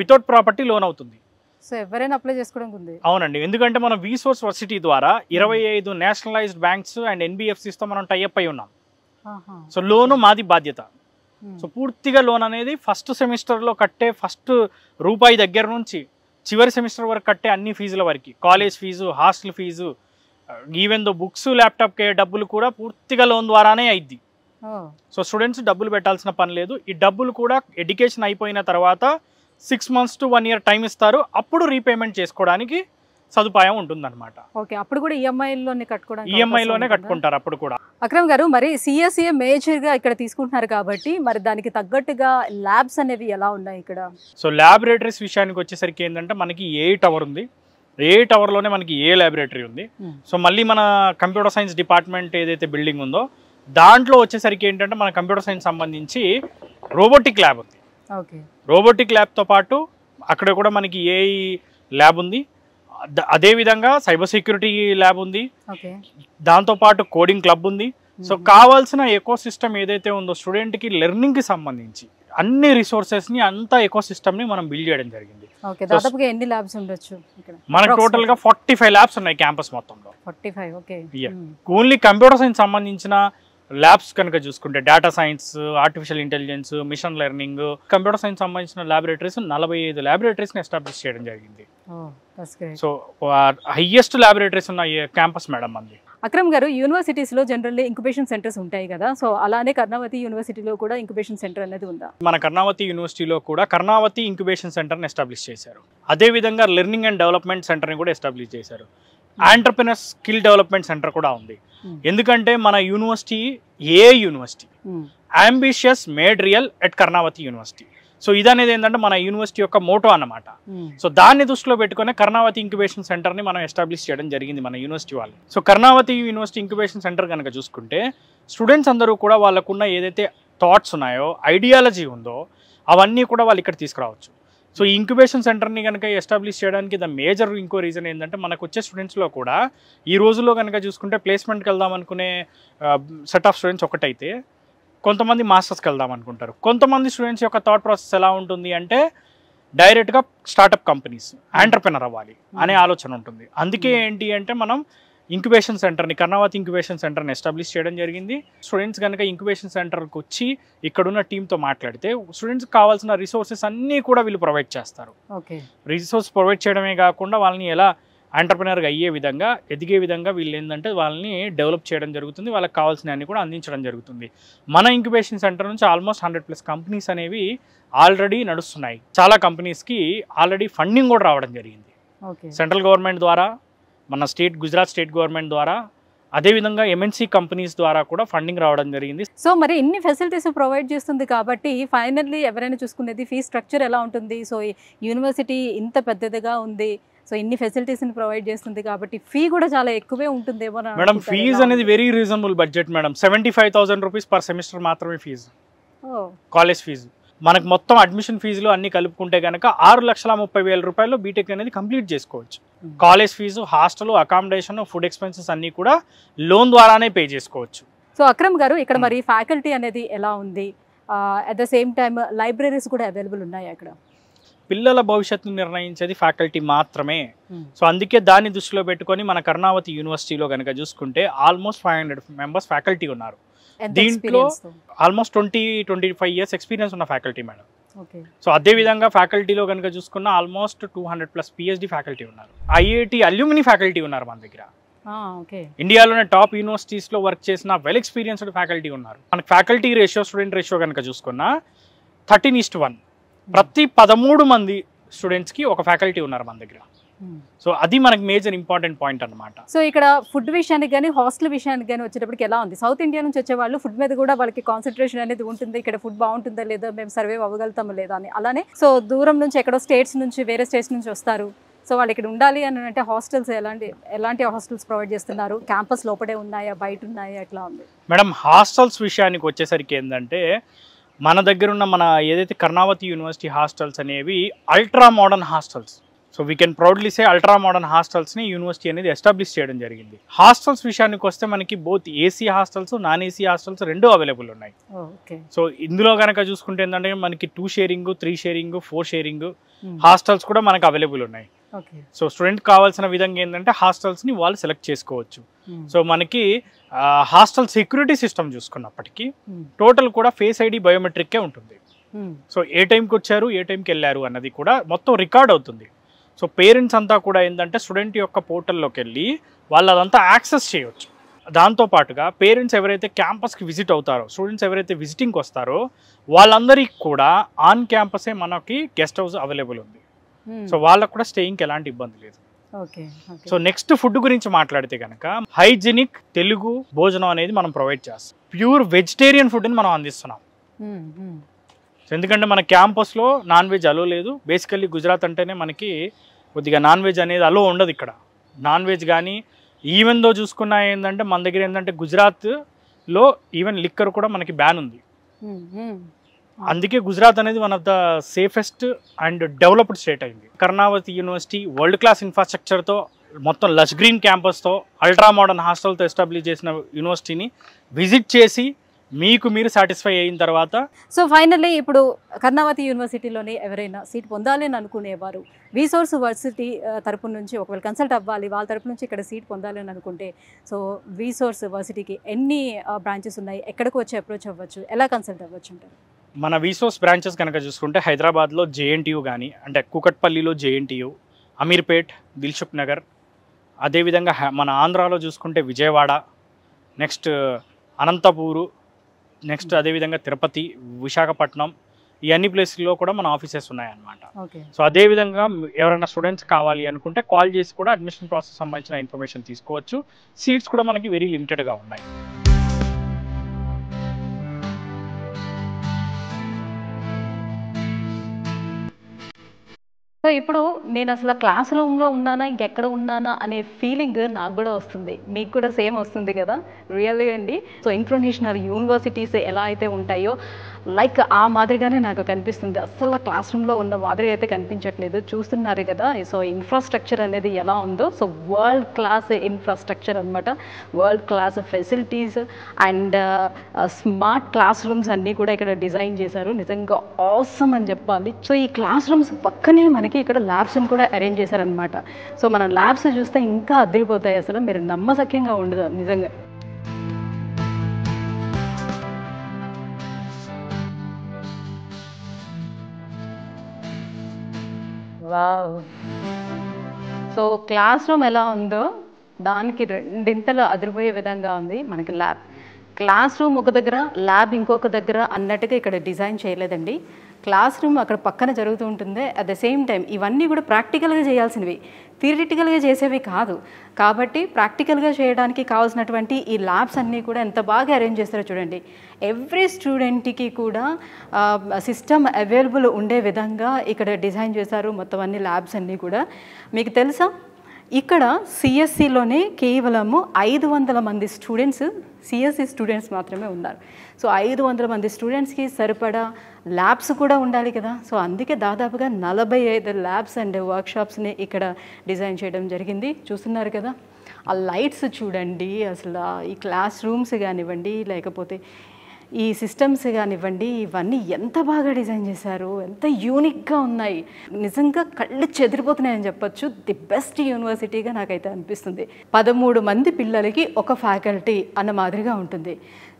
వితౌట్ ప్రాపర్టీ లోన్ అవుతుంది. సో ఎవరైనా అప్లై చేసుకోవడానికి ఉంది? అవునండి, ఎందుకంటే మనం విసోర్స్ వర్సిటీ ద్వారా 25 నేషనలైజ్డ్ బ్యాంక్స్ అండ్ NBFCస్తో మనం టైఅప్ అయి ఉన్నాం. సో లోను మాది బాధ్యత. సో పూర్తిగా లోన్ అనేది ఫస్ట్ సెమిస్టర్లో కట్టే ఫస్ట్ ₹1 దగ్గర నుంచి చివరి సెమిస్టర్ వరకు కట్టే అన్ని ఫీజుల వరకు, college fee, hostel fee, even though books ల్యాప్టాప్కే డబ్బులు కూడా పూర్తిగా లోన్ ద్వారానే అయింది. సో స్టూడెంట్స్ డబ్బులు పెట్టాల్సిన పని లేదు. ఈ డబ్బులు కూడా ఎడ్యుకేషన్ అయిపోయిన తర్వాత 6 months to 1 year టైం ఇస్తారు. అప్పుడు రీపేమెంట్ చేసుకోవడానికి సదుపాయం ఉంటుందన్నమాట. ఓకే, అప్పుడు కూడా ఈఎంఐలోనే కట్టుకుంటారు అప్పుడు కూడా. అక్రమ్ గారు, మరి CSE మేజర్గా ఇక్కడ తీసుకుంటున్నారు కాబట్టి మరి దానికి తగ్గట్టుగా ల్యాబ్స్ అనేవి ఎలా ఉన్నాయి ఇక్కడ? సో ల్యాబొరేటరీస్ విషయానికి వచ్చేసరికి ఏంటంటే మనకి 8 hour ఉంది. 8 hourలోనే మనకి ఏ ల్యాబొరేటరీ ఉంది. సో మళ్ళీ మన కంప్యూటర్ సైన్స్ డిపార్ట్మెంట్ ఏదైతే బిల్డింగ్ ఉందో దాంట్లో వచ్చేసరికి ఏంటంటే మన కంప్యూటర్ సైన్స్ సంబంధించి రోబోటిక్ ల్యాబ్ ఉంది. రోబోటిక్ ల్యాబ్తో పాటు అక్కడ కూడా మనకి ఏఐ ల్యాబ్ ఉంది. అదేవిధంగా సైబర్ సెక్యూరిటీ ల్యాబ్ ఉంది. దాంతోపాటు కోడింగ్ క్లబ్ ఉంది. సో కావాల్సిన ఎకో సిస్టమ్ ఏదైతే ఉందో స్టూడెంట్కి లెర్నింగ్కి సంబంధించి అన్ని రిసోర్సెస్ని అంతా ఎకో సిస్టమ్ని మనం బిల్డ్ చేయడం జరిగింది. మనకు టోటల్గా 45 ల్యాబ్స్ ఉన్నాయి క్యాంపస్ మొత్తంలో. ఓన్లీ కంప్యూటర్ సైన్స్ సంబంధించిన ల్యాబ్స్ కనుక చూసుకుంటే data science, artificial intelligence, machine learning, computer science సంబంధించిన ల్యాబొరేటరీస్ 45 ల్యాబొరేటరీస్ని ఎస్టాబ్లిష్ చేయడం జరిగింది. సో హైయెస్ట్ ల్యాబొరేటరీస్ ఉన్న క్యాంపస్ మేడం అంది. అక్రమ్ గారు, యూనివర్సిటీస్లో జనరల్లీ ఇంక్యుబేషన్ సెంటర్స్ ఉంటాయి కదా, సో అలానే కర్ణావతి యూనివర్సిటీలో కూడా ఇంక్యుబేషన్ సెంటర్ అనేది ఉందా? మన కర్ణావతి యూనివర్సిటీలో కూడా కర్ణావతి ఇంక్యుబేషన్ సెంటర్ని ఎస్టాబ్లిష్ చేశారు. అదేవిధంగా లెర్నింగ్ అండ్ డెవలప్మెంట్ సెంటర్ని కూడా ఎస్టాబ్లిష్ చేశారు. ఆంటర్ప్రెనర్ స్కిల్ డెవలప్మెంట్ సెంటర్ కూడా ఉంది. ఎందుకంటే మన university university ambitious made real at Karnavati university. So ఇదనేది ఏంటంటే మన యూనివర్సిటీ యొక్క మోటో అన్నమాట. సో దాన్ని దృష్టిలో పెట్టుకుని కర్ణావతి ఇంక్యుబేషన్ సెంటర్ని మనం ఎస్టాబ్లిష్ చేయడం జరిగింది మన యూనివర్సిటీ వాళ్ళు. So Karnavati university incubation centre కనుక చూసుకుంటే స్టూడెంట్స్ అందరూ కూడా వాళ్ళకున్న ఏదైతే థాట్స్ ఉన్నాయో, ఐడియాలజీ ఉందో అవన్నీ కూడా వాళ్ళు ఇక్కడ తీసుకురావచ్చు. సో ఈ ఇంక్యుబేషన్ సెంటర్ని కనుక ఎస్టాబ్లిష్ చేయడానికి ద మేజర్ ఇంకో రీజన్ ఏంటంటే మనకు వచ్చే స్టూడెంట్స్లో కూడా ఈ రోజుల్లో కనుక చూసుకుంటే ప్లేస్మెంట్కి వెళ్దాం అనుకునే సెట్ ఆఫ్ స్టూడెంట్స్ ఒకటైతే కొంతమంది మాస్టర్స్కి వెళ్దాం అనుకుంటారు. కొంతమంది స్టూడెంట్స్ యొక్క థాట్ ప్రాసెస్ ఎలా ఉంటుంది అంటే డైరెక్ట్గా స్టార్టప్ కంపెనీస్, ఎంటర్ప్రెనర్ అవ్వాలి అనే ఆలోచన ఉంటుంది. అందుకే ఏంటి అంటే మనం ఇంక్యుబేషన్ సెంటర్ని, కర్ణావతి ఇంక్యుబేషన్ సెంటర్ని ఎస్టాబ్లిష్ చేయడం జరిగింది. స్టూడెంట్స్ కనుక ఇంక్యుబేషన్ సెంటర్కి వచ్చి ఇక్కడున్న టీంతో మాట్లాడితే స్టూడెంట్స్కి కావాల్సిన రిసోర్సెస్ అన్నీ కూడా వీళ్ళు ప్రొవైడ్ చేస్తారు. రిసోర్స్ ప్రొవైడ్ చేయడమే కాకుండా వాళ్ళని ఎలా ఎంటర్ప్రెనర్గా అయ్యే విధంగా, ఎదిగే విధంగా వీళ్ళు ఏంటంటే వాళ్ళని డెవలప్ చేయడం జరుగుతుంది. వాళ్ళకి కావాల్సినవన్నీ కూడా అందించడం జరుగుతుంది. మన ఇంక్యుబేషన్ సెంటర్ నుంచి ఆల్మోస్ట్ 100+ కంపెనీస్ అనేవి ఆల్రెడీ నడుస్తున్నాయి. చాలా కంపెనీస్కి ఆల్రెడీ ఫండింగ్ కూడా రావడం జరిగింది. సెంట్రల్ గవర్నమెంట్ ద్వారా, మన గుజరాత్ స్టేట్ గవర్నమెంట్ ద్వారా, అదేవిధంగా MNC కంపెనీస్ ద్వారా కూడా ఫండింగ్ రావడం జరిగింది. సో మరి ఇన్ని ఫెసిలిటీస్ ప్రొవైడ్ చేస్తుంది కాబట్టి ఫైనల్లీ ఎవరైనా చూసుకునేది ఫీ స్ట్రక్చర్ ఎలా ఉంటుంది? సో యూనివర్సిటీ ఇంత పెద్దదిగా ఉంది, సో ఇన్ని ఫెసిలిటీస్ని ప్రొవైడ్ చేస్తుంది కాబట్టి ఫీ కూడా చాలా ఎక్కువే ఉంటుందేమో మేడం. ఫీజు అనేది very reasonable budget madam. 75,000 rupees per semester మాత్రమే ఫీజు, కాలేజ్ ఫీజు. మనకు మొత్తం అడ్మిషన్ ఫీజులు అన్ని కలుపుకుంటే కనుక 6,30,000 రూపాయలు బీటెక్ అనేది కంప్లీట్ చేసుకోవచ్చు. College fee, hostel, accommodation, food expenses అన్నీ కూడా లోన్ ద్వారానే పే చేసుకోవచ్చు. సో అక్రమ్ గారు, ఇక్కడ మరి ఫ్యాకల్టీ అనేది ఎలా ఉంది? At the same time libraries కూడా అవైలబుల్ ఉన్నాయి అక్కడ? పిల్లల భవిష్యత్తును నిర్ణయించేది ఫ్యాకల్టీ మాత్రమే. సో అందుకే దాన్ని దృష్టిలో పెట్టుకొని మన కర్ణావతి యూనివర్సిటీలో కనుక చూసుకుంటే ఆల్మోస్ట్ 500 మెంబర్స్ ఫ్యాకల్టీ ఉన్నారు. దీంట్లో ఆల్మోస్ట్ 20-25 years ఎక్స్పీరియన్స్ ఉన్న ఫ్యాకల్టీ మేడం. సో అదేవిధంగా ఫ్యాకల్టీలో కనుక చూసుకున్న ఆల్మోస్ట్ 200+ PhD ఫ్యాకల్టీ ఉన్నారు. IIT అల్యూమిని ఫ్యాకల్టీ ఉన్నారు మన దగ్గర. ఓకే. ఇండియాలోనే టాప్ యూనివర్సిటీస్లో వర్క్ చేసిన వెల్ ఎక్స్పీరియన్స్డ్ ఫ్యాకల్టీ ఉన్నారు. మనకి ఫ్యాకల్టీ రేషియో స్టూడెంట్ రేషియో కనుక చూసుకున్నా 13:1. ప్రతి 13 మంది స్టూడెంట్స్కి ఒక ఫ్యాకల్టీ ఉన్నారు మన దగ్గర. సో అది మనకి మేజర్ ఇంపార్టెంట్ పాయింట్ అనమాట. సో ఇక్కడ ఫుడ్ విషయానికి కానీ హాస్టల్ విషయానికి కానీ వచ్చేటప్పటికి ఎలా ఉంది? సౌత్ ఇండియా నుంచి వచ్చే వాళ్ళు ఫుడ్ మీద కూడా వాళ్ళకి కాన్సన్ట్రేషన్ అనేది ఉంటుంది. ఇక్కడ ఫుడ్ బాగుంటుందా లేదా, మేము సర్వే అవ్వగలుగుతామా లేదా అని. అలానే సో దూరం నుంచి ఎక్కడో స్టేట్స్ నుంచి వేరే స్టేట్స్ నుంచి వస్తారు. సో వాళ్ళు ఇక్కడ ఉండాలి అని అంటే హాస్టల్స్ ఎలాంటి హాస్టల్స్ ప్రొవైడ్ చేస్తున్నారు? క్యాంపస్ లోపడే ఉన్నాయా, బయట ఉన్నాయా, ఎట్లా ఉంది మేడం? హాస్టల్స్ విషయానికి వచ్చేసరికి ఏంటంటే మన దగ్గర ఉన్న మన ఏదైతే కర్ణావతి యూనివర్సిటీ హాస్టల్స్ అనేవి ultra modern hostels. So we can proudly say ultra modern హాస్టల్స్ని యూనివర్సిటీ అనేది ఎస్టాబ్లిష్ చేయడం జరిగింది. హాస్టల్స్ విషయానికి వస్తే మనకి both AC hostels, non AC hostels రెండూ అవైలబుల్ ఉన్నాయి. సో ఇందులో కనుక చూసుకుంటే ఏంటంటే మనకి 2 షేరింగ్, 3 షేరింగ్, 4 షేరింగ్ హాస్టల్స్ కూడా మనకి అవైలబుల్ ఉన్నాయి. సో స్టూడెంట్ కావాల్సిన విధంగా ఏంటంటే హాస్టల్స్ని వాళ్ళు సెలెక్ట్ చేసుకోవచ్చు. సో మనకి హాస్టల్ సెక్యూరిటీ సిస్టమ్ చూసుకున్నప్పటికీ టోటల్ కూడా ఫేస్ ఐడి బయోమెట్రిక్కే ఉంటుంది. సో ఏ టైంకి వచ్చారు, ఏ టైంకి వెళ్ళారు అన్నది కూడా మొత్తం రికార్డ్ అవుతుంది. సో పేరెంట్స్ అంతా కూడా ఏంటంటే స్టూడెంట్ యొక్క పోర్టల్లోకి వెళ్ళి వాళ్ళు అదంతా యాక్సెస్ చేయవచ్చు. దాంతోపాటుగా పేరెంట్స్ ఎవరైతే క్యాంపస్కి విజిట్ అవుతారో, స్టూడెంట్స్ ఎవరైతే విజిటింగ్కి వస్తారో వాళ్ళందరికీ కూడా ఆన్ క్యాంపసే మనకి గెస్ట్ హౌస్ అవైలబుల్ ఉంది. సో వాళ్ళకు కూడా స్టేయింగ్కి ఎలాంటి ఇబ్బంది లేదు. సో నెక్స్ట్ ఫుడ్ గురించి మాట్లాడితే కనుక హైజీనిక్ తెలుగు భోజనం అనేది మనం ప్రొవైడ్ చేస్తాం. ప్యూర్ వెజిటేరియన్ ఫుడ్ని మనం అందిస్తున్నాం. ఎందుకంటే మన క్యాంపస్లో నాన్ వెజ్ అలో లేదు. బేసికల్లీ గుజరాత్ అంటేనే మనకి కొద్దిగా నాన్ వెజ్ అనేది అలో ఉండదు. ఇక్కడ నాన్ వెజ్ కానీ ఈవెన్ దో చూసుకున్నా ఏంటంటే మన దగ్గర ఏంటంటే గుజరాత్లో ఈవెన్ లిక్కర్ కూడా మనకి బ్యాన్ ఉంది. అందుకే గుజరాత్ అనేది one of the safest and developed state అయింది. కర్ణావతి యూనివర్సిటీ వరల్డ్ క్లాస్ ఇన్ఫ్రాస్ట్రక్చర్తో మొత్తం లష్ గ్రీన్ క్యాంపస్తో అల్ట్రా మోడర్న్ హాస్టల్తో ఎస్టాబ్లిష్ చేసిన యూనివర్సిటీని విజిట్ చేసి మీకు మీరు సాటిస్ఫై అయిన తర్వాత సో ఫైనల్లీ ఇప్పుడు కర్ణావతి యూనివర్సిటీలోని ఎవరైనా సీట్ పొందాలి అని అనుకునేవారు రీసోర్స్ వర్సిటీ తరపు నుంచి ఒకవేళ కన్సల్ట్ అవ్వాలి, వాళ్ళ తరపు నుంచి ఇక్కడ సీట్ పొందాలి అని అనుకుంటే సో రీసోర్స్ వర్సిటీకి ఎన్ని బ్రాంచెస్ ఉన్నాయి, ఎక్కడికి వచ్చి అప్రోచ్ అవ్వచ్చు, ఎలా కన్సల్ట్ అవ్వచ్చు అంటారు? మన వీసోర్స్ బ్రాంచెస్ కనుక చూసుకుంటే హైదరాబాద్లో జేఎన్టీయూ కానీ, అంటే కూకట్పల్లిలో జేఎన్టీయూ, అమీర్పేట్, దిల్సుఖ్ నగర్, అదేవిధంగా మన ఆంధ్రాలో చూసుకుంటే విజయవాడ, నెక్స్ట్ అనంతపూరు, నెక్స్ట్ అదేవిధంగా తిరుపతి, విశాఖపట్నం, ఈ అన్ని ప్లేస్లో కూడా మన ఆఫీసెస్ ఉన్నాయన్నమాట. సో అదేవిధంగా ఎవరైనా స్టూడెంట్స్ కావాలి అనుకుంటే కాల్ చేసి కూడా అడ్మిషన్ ప్రాసెస్ సంబంధించిన ఇన్ఫర్మేషన్ తీసుకోవచ్చు. సీట్స్ కూడా మనకి వెరీ లిమిటెడ్గా ఉన్నాయి. సో ఇప్పుడు నేను అసలు క్లాస్ రూమ్లో ఉన్నానా ఇంకెక్కడ ఉన్నానా అనే ఫీలింగ్ నాకు కూడా వస్తుంది, మీకు కూడా సేమ్ వస్తుంది కదా? రియల్లీ అండి. సో ఇంటర్నేషనల్ యూనివర్సిటీస్ ఎలా అయితే ఉంటాయో లైక్ ఆ మాదిరిగానే నాకు కనిపిస్తుంది. అసలు క్లాస్ రూమ్లో ఉన్న మాదిరి అయితే కనిపించట్లేదు, చూస్తున్నారు కదా. సో ఇన్ఫ్రాస్ట్రక్చర్ అనేది ఎలా ఉందో, సో వరల్డ్ క్లాస్ ఇన్ఫ్రాస్ట్రక్చర్ అనమాట, world class facilities and smart class rooms అన్నీ కూడా ఇక్కడ డిజైన్ చేశారు. నిజంగా ఆసమ్ అని చెప్పాలి. సో ఈ క్లాస్ రూమ్స్ పక్కనే మనకి ఇక్కడ ల్యాబ్స్ని కూడా అరేంజ్ చేశారనమాట. సో మనం ల్యాబ్స్ చూస్తే ఇంకా అదిరిపోతాయి, అసలు మీరు నమ్మశక్యంగా ఉండదు నిజంగా. వావ్. సో క్లాస్ రూమ్ ఎలా ఉందో దానికి రెండింతలు అదిరిపోయే విధంగా ఉంది మనకి ల్యాబ్. క్లాస్ రూమ్ ఒక దగ్గర, ల్యాబ్ ఇంకొక దగ్గర అన్నట్టుగా ఇక్కడ డిజైన్ చేయలేదండి. క్లాస్ రూమ్ అక్కడ పక్కన జరుగుతూ ఉంటుంది, అట్ ద సేమ్ టైం ఇవన్నీ కూడా ప్రాక్టికల్గా చేయాల్సినవి, థియరిటికల్గా చేసేవి కాదు. కాబట్టి ప్రాక్టికల్గా చేయడానికి కావాల్సినటువంటి ఈ ల్యాబ్స్ అన్నీ కూడా ఎంత బాగా అరేంజ్ చేస్తారో చూడండి. ఎవ్రీ స్టూడెంట్కి కూడా సిస్టమ్ అవైలబుల్ ఉండే విధంగా ఇక్కడ డిజైన్ చేశారు మొత్తం అన్ని ల్యాబ్స్ అన్నీ కూడా. మీకు తెలుసా ఇక్కడ సిఎస్సిలోనే కేవలము 500 మంది స్టూడెంట్స్, సిఎస్సి స్టూడెంట్స్ మాత్రమే ఉన్నారు. సో 500 మంది స్టూడెంట్స్కి సరిపడా ల్యాబ్స్ కూడా ఉండాలి కదా. సో అందుకే దాదాపుగా 45 ల్యాబ్స్ అండ్ వర్క్షాప్స్ని ఇక్కడ డిజైన్ చేయడం జరిగింది. చూస్తున్నారు కదా, ఆ లైట్స్ చూడండి, అసలు ఈ క్లాస్ రూమ్స్ కానివ్వండి, లేకపోతే ఈ సిస్టమ్స్ కానివ్వండి, ఇవన్నీ ఎంత బాగా డిజైన్ చేశారు, ఎంత యూనిక్గా ఉన్నాయి. నిజంగా కళ్ళు చెదిరిపోతున్నాయని చెప్పొచ్చు. ది బెస్ట్ యూనివర్సిటీగా నాకైతే అనిపిస్తుంది. 13 మంది పిల్లలకి ఒక ఫ్యాకల్టీ అన్న మాదిరిగా ఉంటుంది.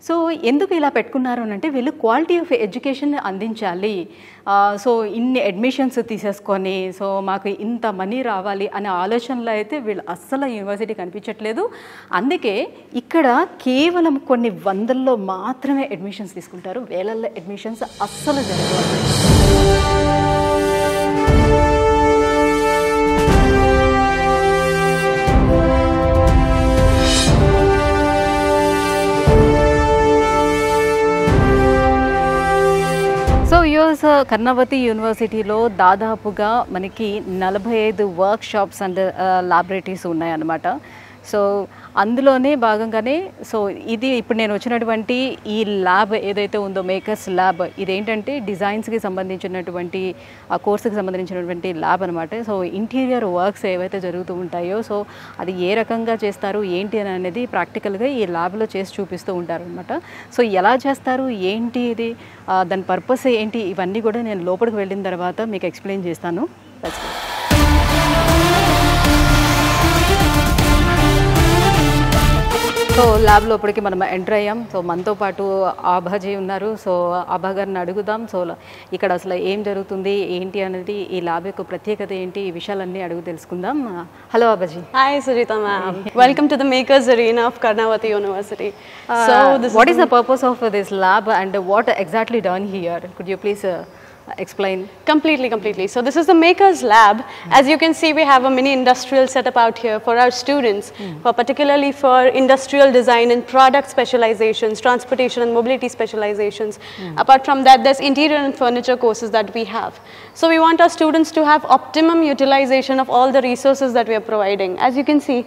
సో ఎందుకు ఇలా పెట్టుకున్నారు అని అంటే వీళ్ళు క్వాలిటీ ఆఫ్ ఎడ్యుకేషన్ అందించాలి. సో ఇన్ని అడ్మిషన్స్ తీసేసుకొని సో మాకు ఇంత మనీ రావాలి అనే ఆలోచనలో అయితే వీళ్ళు అస్సలు యూనివర్సిటీ కనిపించట్లేదు. అందుకే ఇక్కడ కేవలం కొన్ని వందల్లో మాత్రమే అడ్మిషన్స్ తీసుకుంటారు, వేలల్లో అడ్మిషన్స్ అస్సలు జరగవు. సో యూఎస్ కర్ణావతి యూనివర్సిటీలో దాదాపుగా మనకి 45 వర్క్ షాప్స్ అండ్ ల్యాబొరేటరీస్ ఉన్నాయన్నమాట. సో అందులోనే భాగంగానే సో ఇది ఇప్పుడు నేను వచ్చినటువంటి ఈ ల్యాబ్ ఏదైతే ఉందో మేకర్స్ ల్యాబ్, ఇదేంటంటే డిజైన్స్కి సంబంధించినటువంటి ఆ కోర్సుకి సంబంధించినటువంటి ల్యాబ్ అనమాట. సో ఇంటీరియర్ వర్క్స్ ఏవైతే జరుగుతూ ఉంటాయో సో అది ఏ రకంగా చేస్తారు ఏంటి అని అనేది ప్రాక్టికల్గా ఈ ల్యాబ్లో చేసి చూపిస్తూ ఉంటారు అనమాట. సో ఎలా చేస్తారు ఏంటి ఇది దాని పర్పస్ ఏంటి ఇవన్నీ కూడా నేను లోపలికి వెళ్ళిన తర్వాత మీకు ఎక్స్ప్లెయిన్ చేస్తాను. సో ల్యాబ్ లోపలికి మనం ఎంటర్ అయ్యాం. సో మనతో పాటు ఆభాజీ ఉన్నారు. సో ఆభా గారిని అడుగుదాం సో ఇక్కడ అసలు ఏం జరుగుతుంది ఏంటి అనేది, ఈ ల్యాబ్ యొక్క ప్రత్యేకత ఏంటి, ఈ విషయాలన్నీ అడుగు తెలుసుకుందాం. Hello ఆభాజీ. Hi Sujita ma'am. Welcome to the Makers Arena of Karnavati University. What is the purpose of this lab and what exactly done here? Could you please explain? Completely. So this is the Makers Lab. As you can see, we have a mini industrial setup out here for our students, particularly for industrial design and product specializations, transportation and mobility specializations. Apart from that, there's interior and furniture courses that we have. So we want our students to have optimum utilization of all the resources that we are providing. As you can see,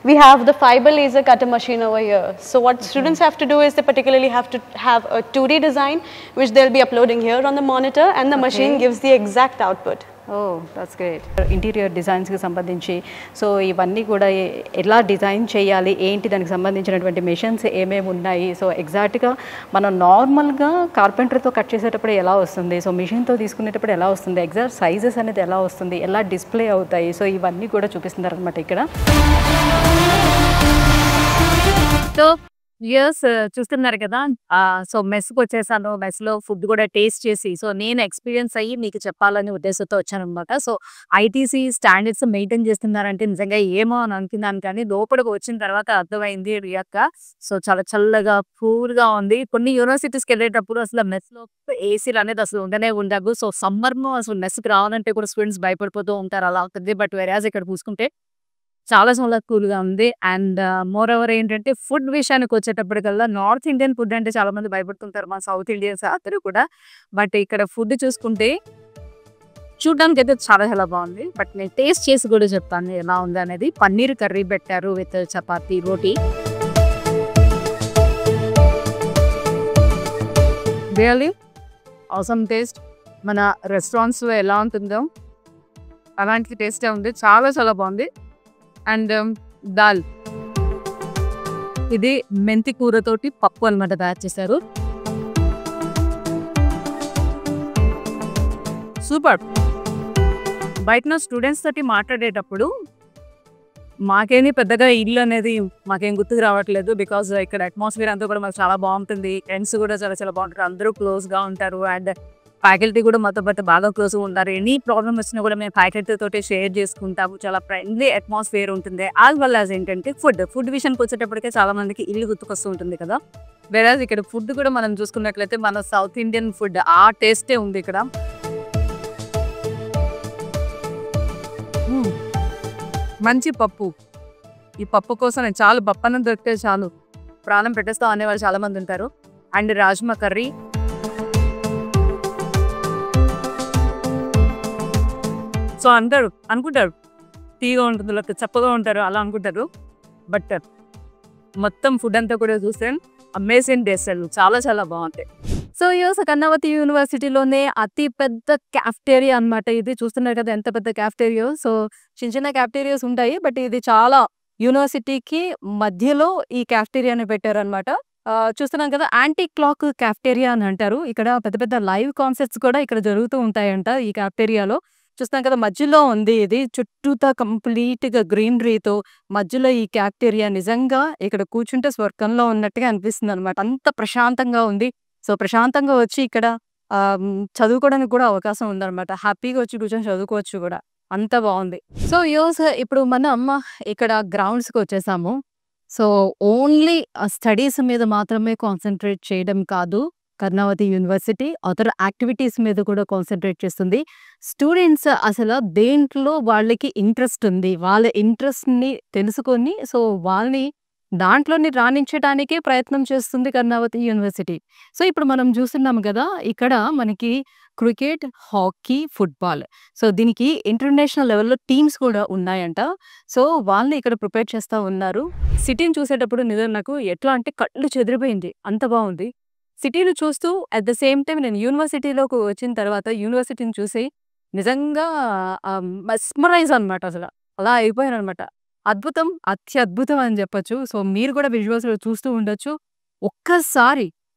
we have the fiber laser cutter machine over here. So what students have to do is they particularly have to have a 2D design which they'll be uploading here on the monitor, and the machine gives the exact output. Oh, that's great. Interior డిజైన్స్కి సంబంధించి so ఇవన్నీ కూడా ఎలా design చేయాలి ఏంటి, దానికి సంబంధించినటువంటి machines ఏమేమి ఉన్నాయి, సో ఎగ్జాక్ట్గా మనం నార్మల్గా కార్పెంటర్తో కట్ చేసేటప్పుడు ఎలా వస్తుంది, సో మిషన్తో తీసుకునేటప్పుడు ఎలా వస్తుంది, ఎగ్జాక్ట్ సైజెస్ అనేది ఎలా వస్తుంది, ఎలా డిస్ప్లే అవుతాయి, సో ఇవన్నీ కూడా చూపిస్తున్నారు అనమాట ఇక్కడ. సో ఇయర్స్ చూస్తున్నారు కదా. సో మెస్కి వచ్చేసాను. మెస్లో ఫుడ్ కూడా టేస్ట్ చేసి సో నేను ఎక్స్పీరియన్స్ అయ్యి మీకు చెప్పాలనే ఉద్దేశంతో వచ్చాను అనమాట. సో ఐటీసీ స్టాండర్డ్స్ మెయింటైన్ చేస్తున్నారంటే నిజంగా ఏమో అని అనుకున్నాను, కానీ లోపలికి వచ్చిన తర్వాత అర్థమైంది రియాక్క. సో చాలా చల్లగా కూల్గా ఉంది. కొన్ని యూనివర్సిటీస్కి వెళ్ళేటప్పుడు అసలు మెస్లో ఏసీలు అనేది అసలు ఉండవు. సో సమ్మర్లో అసలు మెస్కి రావాలంటే కూడా స్టూడెంట్స్ భయపడిపోతూ ఉంటారు, అలా అవుతుంది. బట్ వెరాజ్ ఇక్కడ చూసుకుంటే చాలా చాలా కూల్గా ఉంది. అండ్ మోర్ ఓవర్ ఏంటంటే ఫుడ్ విషయానికి వచ్చేటప్పటికల్లా నార్త్ ఇండియన్ ఫుడ్ అంటే చాలా మంది భయపడుతుంటారు, మా సౌత్ ఇండియన్స్ అందరూ కూడా. బట్ ఇక్కడ ఫుడ్ చూసుకుంటే చూడడానికి అయితే చాలా చాలా బాగుంది. బట్ నేను టేస్ట్ చేసి కూడా చెప్తాను ఎలా ఉంది అనేది. పన్నీర్ కర్రీ పెట్టారు with chapati roti. Really awesome taste. మన రెస్టారెంట్స్లో ఎలా ఉంటుందో అలాంటి టేస్టే ఉంది, చాలా చాలా బాగుంది. అండ్ దాల్, ఇది మెంతి కూరతోటి పప్పు అనమాట తయారు చేశారు. సూపర్. బయట స్టూడెంట్స్ తోటి మాట్లాడేటప్పుడు మాకేమి పెద్దగా ఇల్లు అనేది మాకేం గుర్తుకు రావట్లేదు, బికాజ్ ఇక్కడ అట్మాస్ఫియర్ అంతా కూడా మాకు చాలా బాగుంటుంది. ఫ్రెండ్స్ కూడా చాలా చాలా బాగుంటారు, అందరూ క్లోజ్గా ఉంటారు. అండ్ ఫ్యాకల్టీ కూడా మాతో పాటు బాగా క్లోజ్గా ఉంటారు. ఎనీ ప్రాబ్లమ్ వచ్చినా కూడా మేము ఫ్యాకల్టీతో షేర్ చేసుకుంటాము. చాలా ఫ్రెండ్లీ అట్మాస్ఫియర్ ఉంటుంది. యాజ్ వెల్ యాజ్ ఏంటంటే ఫుడ్ విషయానికి వచ్చేటప్పటికే చాలా మందికి ఇల్లు గుర్తుకొస్తూ ఉంటుంది కదా. వేరేజ్ ఇక్కడ ఫుడ్ కూడా మనం చూసుకున్నట్లయితే మన సౌత్ ఇండియన్ ఫుడ్ ఆ టేస్టే ఉంది ఇక్కడ. మంచి పప్పు. ఈ పప్పు కోసం నేను చాలు పప్పన్నం దొరికితే చాలు ప్రాణం పెట్టేస్తాం అనేవాళ్ళు చాలా మంది ఉంటారు. అండ్ రాజ్మా కర్రీ, సో అందరూ అనుకుంటారు తీగా ఉంటుంది లేకపోతే చప్పగా ఉంటారు అలా అనుకుంటారు. బట్ మొత్తం ఫుడ్ అంతా కూడా చూస్తే అమేజింగ్ టేస్ట్, చాలా చాలా బాగుంటాయి. సో యూఎస్ కర్ణావతి యూనివర్సిటీలోనే అతి పెద్ద క్యాఫ్టేరియా అనమాట. ఇది చూస్తున్నారు కదా ఎంత పెద్ద క్యాఫ్టేరియో. సో చిన్న చిన్న క్యాఫ్టేరియాస్ ఉంటాయి, బట్ ఇది చాలా యూనివర్సిటీకి మధ్యలో ఈ క్యాఫ్టేరియాని పెట్టారనమాట. చూస్తున్నాం కదా, యాంటీ క్లాక్ క్యాఫ్టేరియా అని అంటారు. ఇక్కడ పెద్ద పెద్ద లైవ్ కాన్సర్ట్స్ కూడా ఇక్కడ జరుగుతూ ఉంటాయంట ఈ క్యాఫ్టేరియాలో. చూస్తాం కదా మధ్యలో ఉంది ఇది. చుట్టూతా కంప్లీట్‌గా గ్రీనరీతో మధ్యలో ఈ క్యాఫ్టేరియా నిజంగా ఇక్కడ కూర్చుంటే స్వర్గంలో ఉన్నట్టుగా అనిపిస్తుందనమాట. అంత ప్రశాంతంగా ఉంది. సో, ప్రశాంతంగా వచ్చి ఇక్కడ చదువుకోవడానికి కూడా అవకాశం ఉందనమాట. హ్యాపీగా వచ్చి కూర్చొని చదువుకోవచ్చు కూడా. అంత బావుంది. సో, ఇప్పుడు మనం ఇక్కడ గ్రౌండ్స్‌కొచ్చేసాము. సో, ఓన్లీ స్టడీస్ మీద మాత్రమే కాన్సంట్రేట్ చేయడం కాదు కర్ణావతి యూనివర్సిటీ. అదర్ యాక్టివిటీస్ మీద కూడా కాన్సంట్రేట్ చేస్తుంది. స్టూడెంట్స్ అసలు దేంట్లో వాళ్ళకి ఇంట్రెస్ట్ ఉంది. వాళ్ళ ఇంట్రెస్ట్‌ని తెలుసుకొని సో, వాళ్ళని దాంట్లోని రాణించడానికే ప్రయత్నం చేస్తుంది కర్ణావతి యూనివర్సిటీ. సో, ఇప్పుడు మనం చూస్తున్నాము గదా! ఇక్కడ మనకి క్రికెట్, హాకీ, ఫుట్‌బాల్. సో, దీనికి ఇంటర్నేషనల్ లెవెల్‌లో టీమ్స్ కూడా ఉన్నాయంట. సో, వాళ్ళని ఇక్కడ ప్రిపేర్ చేస్తా ఉన్నారు. సిటీని చూసేటప్పుడు నిజంగా నాకు ఎట్లా అంటే కళ్ళు చెదిరిపోయింది. అంత బావుంది. సిటీని చూస్తూ అట్ ద సేమ్ టైమ్ నేను యూనివర్సిటీలోకి వచ్చిన తర్వాత యూనివర్సిటీని చూసి నిజంగా మెస్మరైజ్ అనమాట అసల. అలా అయిపోయాననమాట. అద్భుతం, అత్యద్భుతం అని చెప్పొచ్చు. సో, మీరు కూడా విజువల్స్‌లో చూస్తూ ఉండొచ్చు.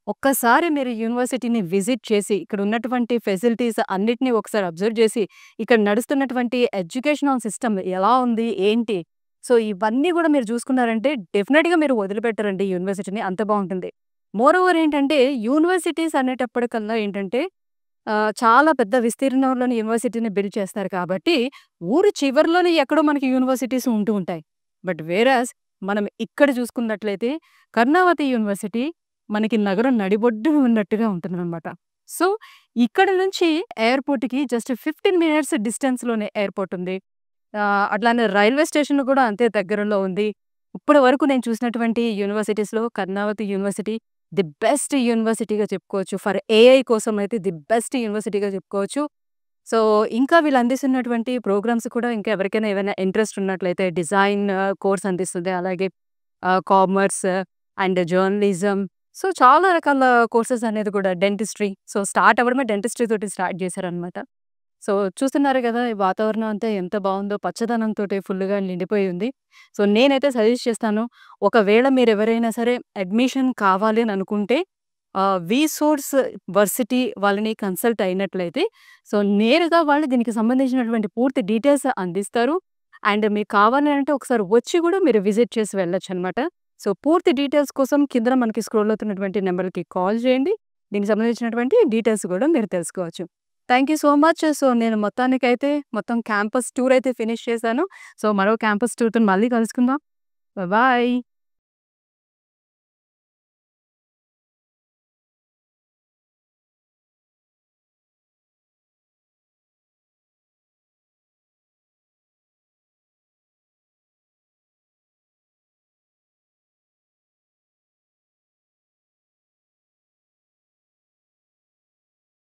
ఒక్కసారి మీరు యూనివర్సిటీని విజిట్ చేసి ఇక్కడ ఉన్నటువంటి ఫెసిలిటీస్ అన్నిటిని ఒకసారి అబ్జర్వ్ చేసి ఇక్కడ నడుస్తున్నటువంటి ఎడ్యుకేషనల్ సిస్టమ్ ఎలా ఉంది, ఏంటి? సో, ఇవన్నీ కూడా మీరు చూసుకున్నారంటే డెఫినెట్‌గా మీరు వదిలిపెట్టరండి యూనివర్సిటీని. అంత బావుంటుంది. మోరోవర్ ఏంటంటే యూనివర్సిటీస్ అనేటప్పటికల్లా ఏంటంటే చాలా పెద్ద విస్తీర్ణంలోని యూనివర్సిటీని బిల్డ్ చేస్తారు కాబట్టి ఊరు చివరిలోనే ఎక్కడో మనకి యూనివర్సిటీస్ ఉంటూ ఉంటాయి. బట్ వేరాస్ మనం ఇక్కడ చూసుకున్నట్లయితే కర్ణావతి యూనివర్సిటీ మనకి నగరం నడిబొడ్డున ఉన్నట్టుగా ఉంటుందన్నమాట. సో, ఇక్కడ నుంచి ఎయిర్‌పోర్ట్‌కి జస్ట్ 15 మినిట్స్ డిస్టెన్స్‌లోనే ఎయిర్‌పోర్ట్ ఉంది. అట్లానే రైల్వే స్టేషన్ కూడా అంతే దగ్గరలో ఉంది. ఇప్పటి వరకు నేను చూసినటువంటి యూనివర్సిటీస్‌లో కర్ణావతి యూనివర్సిటీ ది బెస్ట్ యూనివర్సిటీగా చెప్పుకోవచ్చు. ఫర్ ఏఐ కోసం అయితే ది బెస్ట్ యూనివర్సిటీగా చెప్పుకోవచ్చు. సో, ఇంకా వీళ్ళు అందిస్తున్నటువంటి ప్రోగ్రామ్స్ కూడా ఇంకా ఎవరికైనా ఏవైనా ఇంట్రెస్ట్ ఉన్నట్లయితే డిజైన్ కోర్స్ అందిస్తుంది. అలాగే కామర్స్ అండ్ జర్నలిజం. సో, చాలా రకాల కోర్సెస్ అనేది కూడా డెంటిస్ట్రీ. సో, స్టార్ట్ అవ్వడమే డెంటిస్ట్రీ తోటి స్టార్ట్ చేశారనమాట. సో, చూస్తున్నారు కదా! ఈ వాతావరణం అంతా ఎంత బావుందో పచ్చదనంతోటి ఫుల్‌గా నిండిపోయి ఉంది. సో, నేనైతే సజెస్ట్ చేస్తాను. ఒకవేళ మీరెవరైనా సరే అడ్మిషన్ కావాలి అని అనుకుంటే విసోర్స్ వర్సిటీ వాళ్ళని కన్సల్ట్ అయినట్లయితే సో, నేరుగా వాళ్ళు దీనికి సంబంధించినటువంటి పూర్తి డీటెయిల్స్ అందిస్తారు. అండ్ మీకు కావాలి అంటే ఒకసారి వచ్చి కూడా మీరు విజిట్ చేసి వెళ్ళొచ్చనమాట. సో, పూర్తి డీటెయిల్స్ కోసం కిందన మనకి స్క్రోల్ అవుతున్నటువంటి నెంబర్‌కి కాల్ చేయండి. దీనికి సంబంధించినటువంటి డీటెయిల్స్ కూడా మీరు తెలుసుకోవచ్చు. Thank you so much. So, నేను మొత్తానికైతే మొత్తం క్యాంపస్ టూర్ అయితే ఫినిష్ చేశాను. సో, మరో క్యాంపస్ టూర్‌తో మళ్ళీ కలుసుకుందాం. బాయ్.